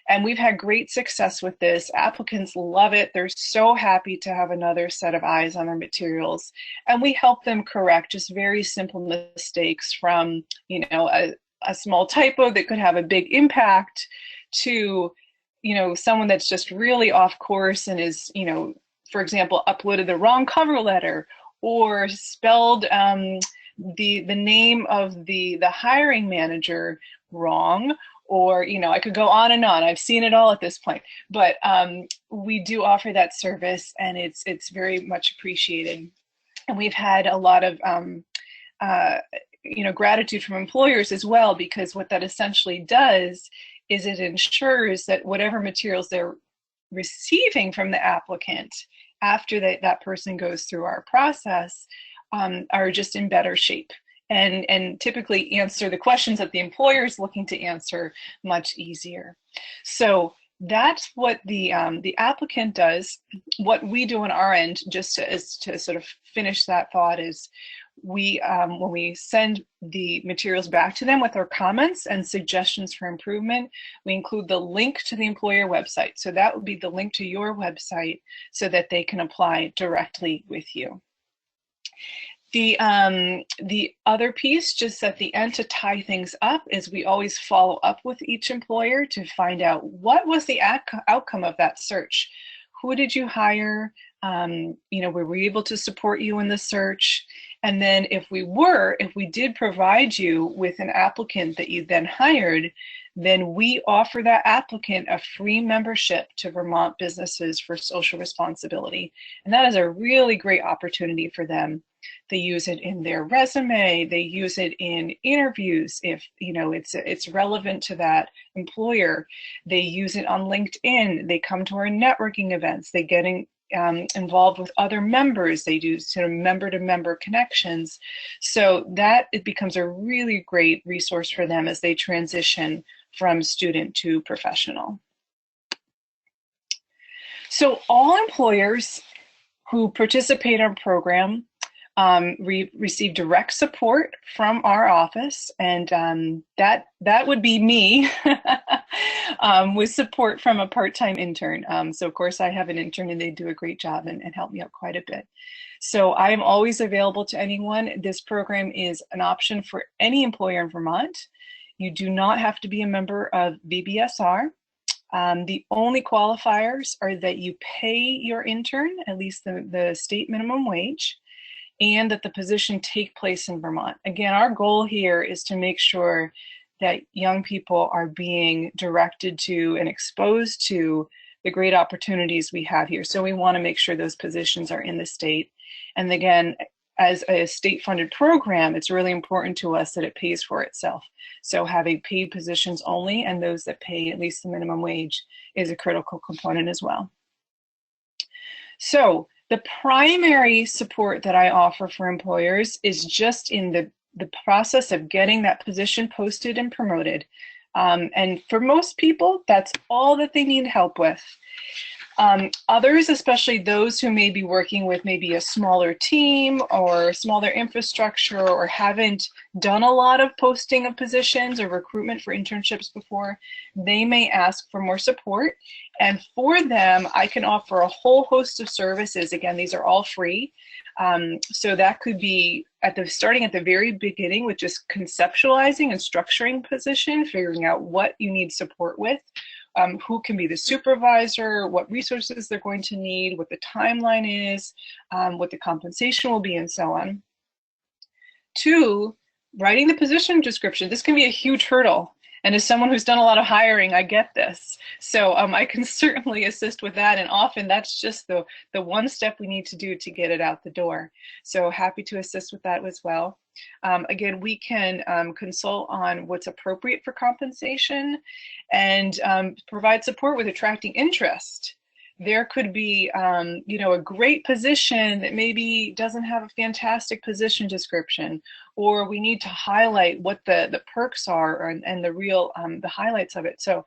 And we've had great success with this. Applicants love it. They're so happy to have another set of eyes on their materials. And we help them correct just very simple mistakes, from, you know, a small typo that could have a big impact to, you know, someone that's just really off course and is, you know, for example, uploaded the wrong cover letter or spelled the name of the hiring manager wrong. Or, you know, I could go on and on. I've seen it all at this point. But we do offer that service, and it's very much appreciated. And we've had a lot of, you know, gratitude from employers as well, because what that essentially does is it ensures that whatever materials they're receiving from the applicant after that person goes through our process are just in better shape. And typically answer the questions that the employer is looking to answer much easier. So that's what the applicant does. What we do on our end, just to sort of finish that thought, is we when we send the materials back to them with our comments and suggestions for improvement, we include the link to the employer website. So that would be the link to your website so that they can apply directly with you. The other piece, just at the end to tie things up, is we always follow up with each employer to find out what was the outcome of that search. Who did you hire? You know, were we able to support you in the search? And then if we did provide you with an applicant that you then hired, then we offer that applicant a free membership to Vermont Businesses for Social Responsibility. And that is a really great opportunity for them. They use it in their resume. They use it in interviews if, you know, it's relevant to that employer. They use it on LinkedIn. They come to our networking events. They get involved with other members. They do sort of member-to-member connections. So that it becomes a really great resource for them as they transition from student to professional. So all employers who participate in our program receive direct support from our office, and that would be me with support from a part-time intern. So of course I have an intern, and they do a great job and help me out quite a bit. So I am always available to anyone. This program is an option for any employer in Vermont. You do not have to be a member of VBSR. The only qualifiers are that you pay your intern at least the state minimum wage, and that the position take place in Vermont. Again, our goal here is to make sure that young people are being directed to and exposed to the great opportunities we have here. So we want to make sure those positions are in the state. And again, as a state-funded program, it's really important to us that it pays for itself. So having paid positions only, and those that pay at least the minimum wage, is a critical component as well. So the primary support that I offer for employers is just in the process of getting that position posted and promoted. And for most people, that's all that they need help with. Others, especially those who may be working with maybe a smaller team or smaller infrastructure, or haven't done a lot of posting of positions or recruitment for internships before, they may ask for more support. And for them, I can offer a whole host of services. Again, these are all free. So that could be starting at the very beginning with just conceptualizing and structuring position, figuring out what you need support with. Who can be the supervisor, what resources they're going to need, what the timeline is, what the compensation will be, and so on. 2, writing the position description. This can be a huge hurdle. And as someone who's done a lot of hiring, I get this. So I can certainly assist with that. And often that's just the one step we need to do to get it out the door. So happy to assist with that as well. Again, we can consult on what's appropriate for compensation and provide support with attracting interest. there could be, you know, a great position that maybe doesn't have a fantastic position description, or we need to highlight what the perks are and the real, the highlights of it. So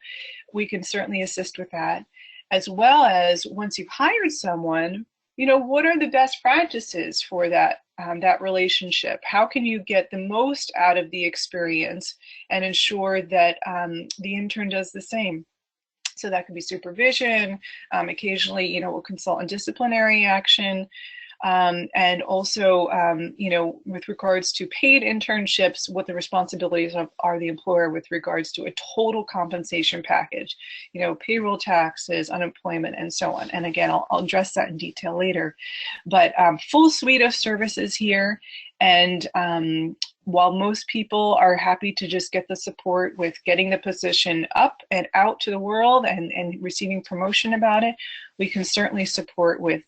we can certainly assist with that, as well as once you've hired someone, you know, what are the best practices for that, that relationship? How can you get the most out of the experience and ensure that the intern does the same? So that could be supervision. Occasionally, you know, we'll consult on disciplinary action. And also, you know, with regards to paid internships, what the responsibilities are the employer with regards to a total compensation package, you know, payroll taxes, unemployment, and so on. And again, I'll address that in detail later. But full suite of services here. And while most people are happy to just get the support with getting the position up and out to the world and receiving promotion about it, we can certainly support with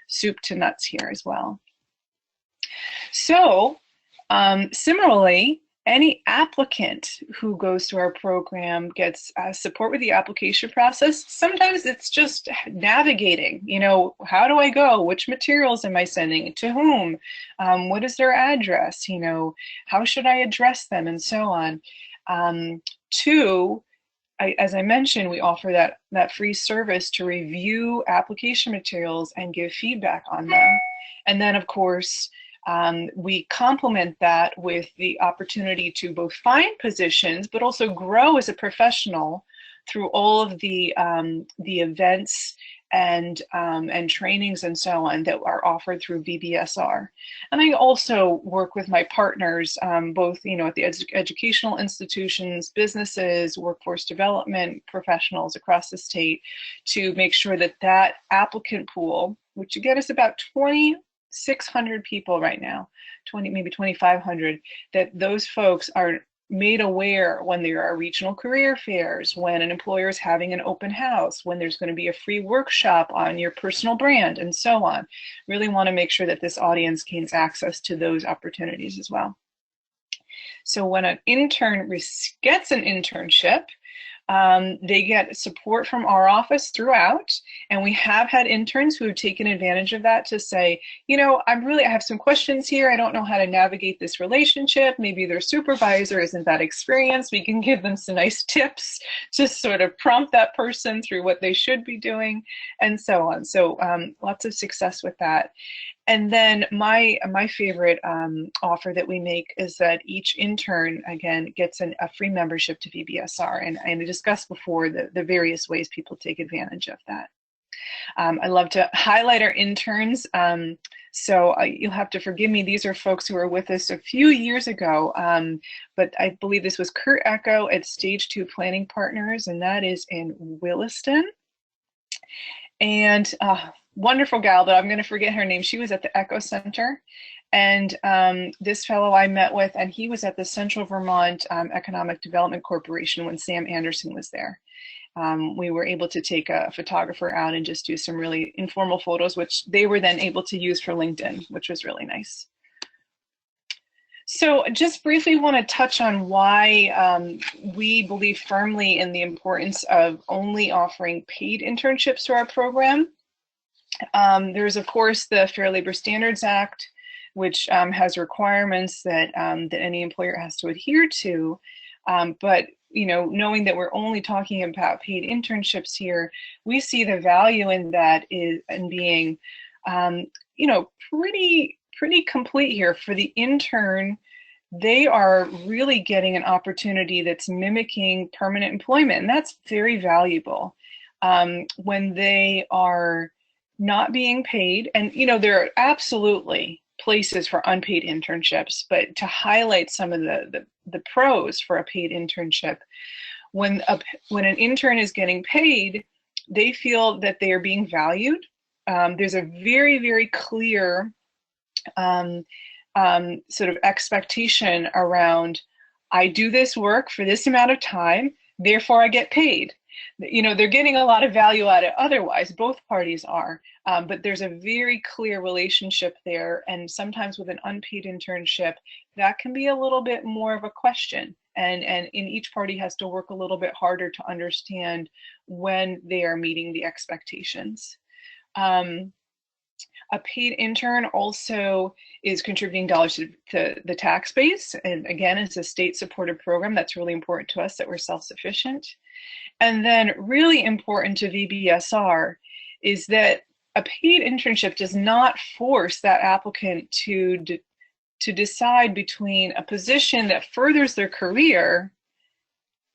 soup to nuts here as well. So similarly, any applicant who goes to our program gets support with the application process. Sometimes it's just navigating, you know, how do I go? Which materials am I sending? To whom? What is their address? You know, how should I address them? And so on. Two, as I mentioned, we offer that free service to review application materials and give feedback on them. And then, of course, we complement that with the opportunity to both find positions, but also grow as a professional through all of the events and trainings and so on that are offered through VBSR. And I also work with my partners, both, you know, at the educational institutions, businesses, workforce development professionals across the state, to make sure that that applicant pool, which again is about 2,600 people right now, maybe 2,500, that those folks are made aware when there are regional career fairs, when an employer is having an open house, when there's going to be a free workshop on your personal brand, and so on. Really want to make sure that this audience gains access to those opportunities as well. So when an intern gets an internship, they get support from our office throughout, and we have had interns who have taken advantage of that to say, you know, I have some questions here. I don't know how to navigate this relationship. Maybe their supervisor isn't that experienced. We can give them some nice tips to sort of prompt that person through what they should be doing, and so on. So lots of success with that. And then my favorite offer that we make is that each intern, again, gets a free membership to VBSR. And I discussed before the various ways people take advantage of that. I love to highlight our interns. So you'll have to forgive me. These are folks who were with us a few years ago, but I believe this was Kurt Echo at Stage 2 Planning Partners, and that is in Williston. And wonderful gal, but I'm going to forget her name. She was at the Echo Center. And this fellow I met with, and he was at the Central Vermont Economic Development Corporation when Sam Anderson was there. We were able to take a photographer out and just do some really informal photos, which they were then able to use for LinkedIn, which was really nice. So just briefly want to touch on why we believe firmly in the importance of only offering paid internships to our program. There's, of course, the Fair Labor Standards Act, which has requirements that, that any employer has to adhere to. But, you know, knowing that we're only talking about paid internships here, we see the value in that in being, you know, pretty complete here. For the intern, they are really getting an opportunity that's mimicking permanent employment, and that's very valuable. When they are not being paid, and you know, there are absolutely places for unpaid internships, but to highlight some of the pros for a paid internship, when an intern is getting paid, they feel that they are being valued. There's a very clear sort of expectation around, I do this work for this amount of time, therefore I get paid. You know, they're getting a lot of value out of it otherwise, both parties are, but there's a very clear relationship there, and sometimes with an unpaid internship, that can be a little bit more of a question. and in each party has to work a little bit harder to understand when they are meeting the expectations. A paid intern also is contributing dollars to the tax base. And again, it's a state-supported program. That's really important to us, that we're self-sufficient. And then really important to VBSR is that a paid internship does not force that applicant to decide between a position that furthers their career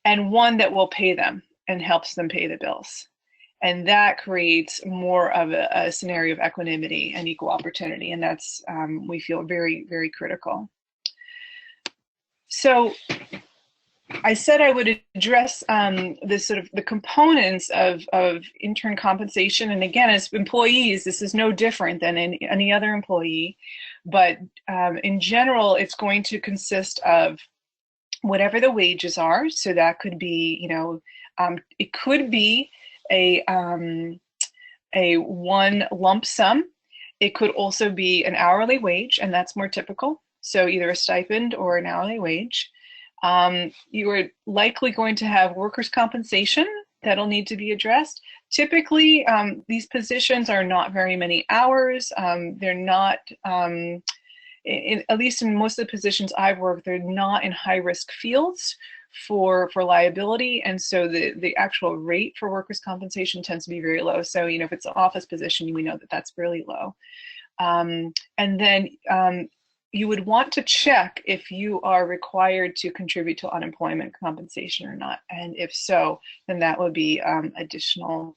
and one that will pay them and helps them pay the bills. And that creates more of a scenario of equanimity and equal opportunity. And that's, we feel, very, very critical. So I said I would address the components of intern compensation. And again, as employees, this is no different than any other employee. But in general, it's going to consist of whatever the wages are. So that could be, it could be a one lump sum. It could also be an hourly wage, and that's more typical. So either a stipend or an hourly wage. You are likely going to have workers' compensation that'll need to be addressed. Typically, these positions are not very many hours. They're not, at least in most of the positions I've worked, they're not in high-risk fields for liability, and so the actual rate for workers' compensation tends to be very low. So if it's an office position, we know that that's really low. And then you would want to check if you are required to contribute to unemployment compensation or not, and if so, then that would be additional.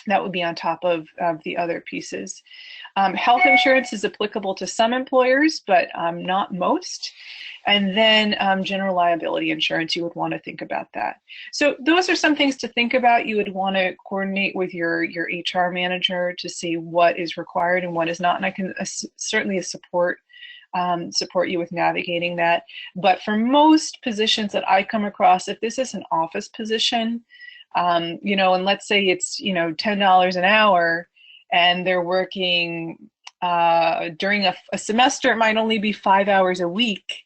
That would be on top of the other pieces. Health insurance is applicable to some employers, but not most. And then general liability insurance, you would want to think about that. So those are some things to think about. You would want to coordinate with your HR manager to see what is required and what is not. And I can certainly support you with navigating that. But for most positions that I come across, if this is an office position, and let's say it's, $10 an hour, and they're working during a semester, it might only be 5 hours a week.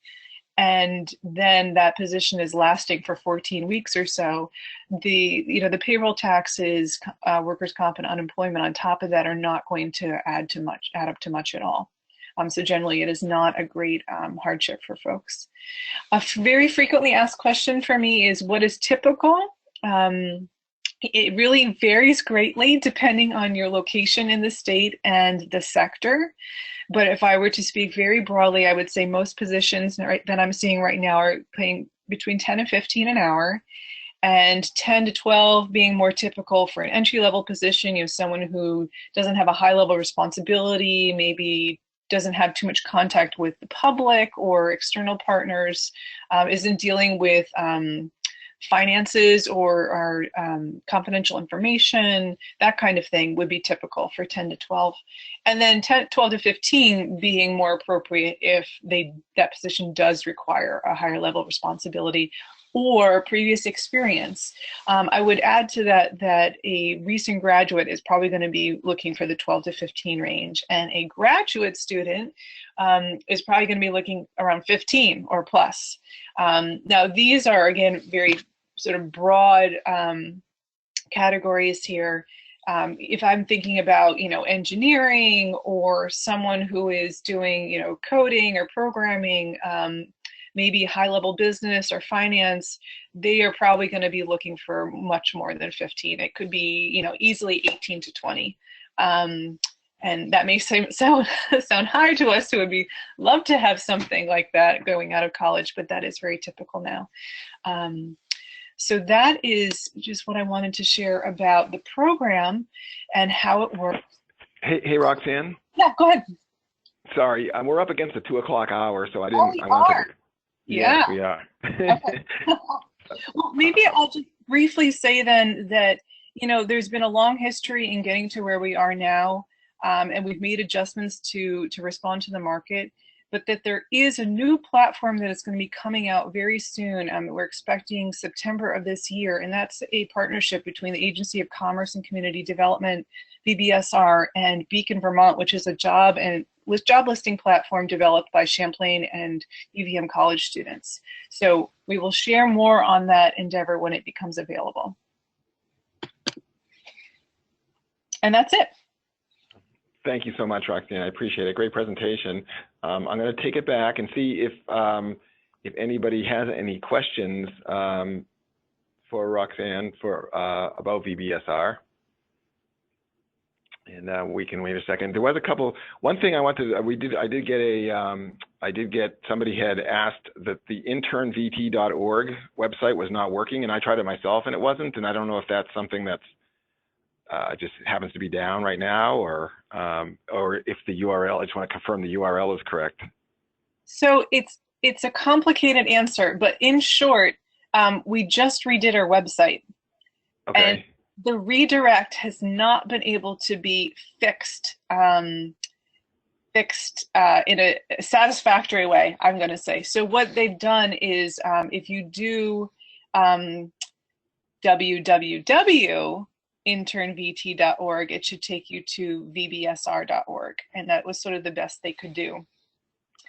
And then that position is lasting for 14 weeks or so. The payroll taxes, workers' comp, and unemployment on top of that are not going to add up to much at all. So generally, it is not a great hardship for folks. A very frequently asked question for me is, what is typical? It really varies greatly depending on your location in the state and the sector. But if I were to speak very broadly, I would say most positions that I'm seeing right now are paying between 10 and 15 an hour, and 10 to 12 being more typical for an entry-level position. Someone who doesn't have a high-level responsibility, maybe doesn't have too much contact with the public or external partners, isn't dealing with finances or confidential information, that kind of thing would be typical for 10 to 12. And then 12 to 15 being more appropriate if that position does require a higher level of responsibility or previous experience. I would add to that a recent graduate is probably going to be looking for the 12 to 15 range, and a graduate student is probably going to be looking around 15 or plus. Now, these are, again, very sort of broad categories here. If I'm thinking about, engineering, or someone who is doing, coding or programming, maybe high-level business or finance, they are probably going to be looking for much more than 15. It could be, easily 18 to 20. And that may sound high to us who would love to have something like that going out of college, but that is very typical now. So that is just what I wanted to share about the program and how it works. Hey, Roxanne. Yeah, go ahead. Sorry, we're up against the 2 o'clock hour, so I didn't. Oh, we are. Yeah, we are. Okay. Well, maybe I'll just briefly say then that, there's been a long history in getting to where we are now, and we've made adjustments to respond to the market. but that there is a new platform that is going to be coming out very soon. We're expecting September of this year, and that's a partnership between the Agency of Commerce and Community Development, VBSR, and Beacon, Vermont, which is a job listing platform developed by Champlain and UVM college students. So we will share more on that endeavor when it becomes available. And that's it. Thank you so much, Roxanne. I appreciate it. Great presentation. I'm going to take it back and see if anybody has any questions for Roxanne about VBSR. And we can wait a second. There was a couple. One thing I wanted. I did get. Somebody had asked that the internvt.org website was not working, and I tried it myself, and it wasn't. And I don't know if that's something that's just happens to be down right now, or if the URL. I just want to confirm the URL is correct. So it's a complicated answer, but in short, we just redid our website. Okay. And the redirect has not been able to be fixed in a satisfactory way, I'm going to say. So what they've done is, if you do www.internvt.org, it should take you to vbsr.org, and that was sort of the best they could do.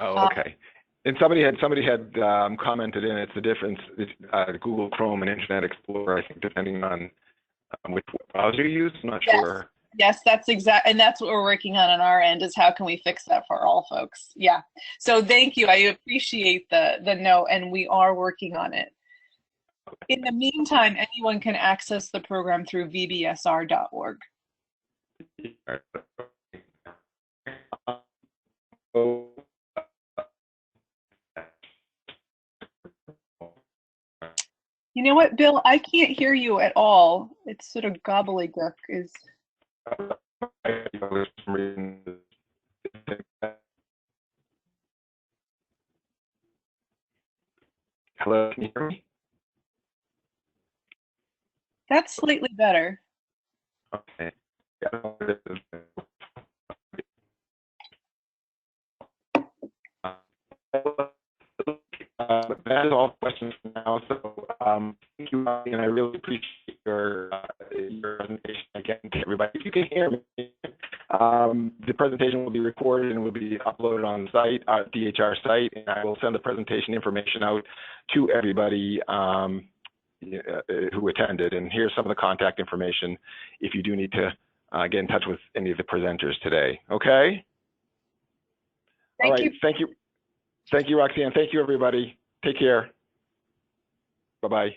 Oh, okay. And somebody had commented in it's the difference Google Chrome and Internet Explorer, I think, depending on which browser you use. I'm not sure. Yes, that's exact, and that's what we're working on our end, is how can we fix that for all folks. Yeah. So thank you. I appreciate the note, and we are working on it. In the meantime, anyone can access the program through vbsr.org. You know what, Bill? I can't hear you at all. It's sort of gobbledygook. Hello, can you hear me? That's slightly better. Okay. That is all questions for now. So thank you, and I really appreciate your presentation again to everybody. If you can hear me, the presentation will be recorded and will be uploaded on the site, DHR site, and I will send the presentation information out to everybody who attended. And here's some of the contact information if you do need to get in touch with any of the presenters today. Okay? All right. Thank you. Thank you, Roxanne. Thank you, everybody. Take care. Bye-bye.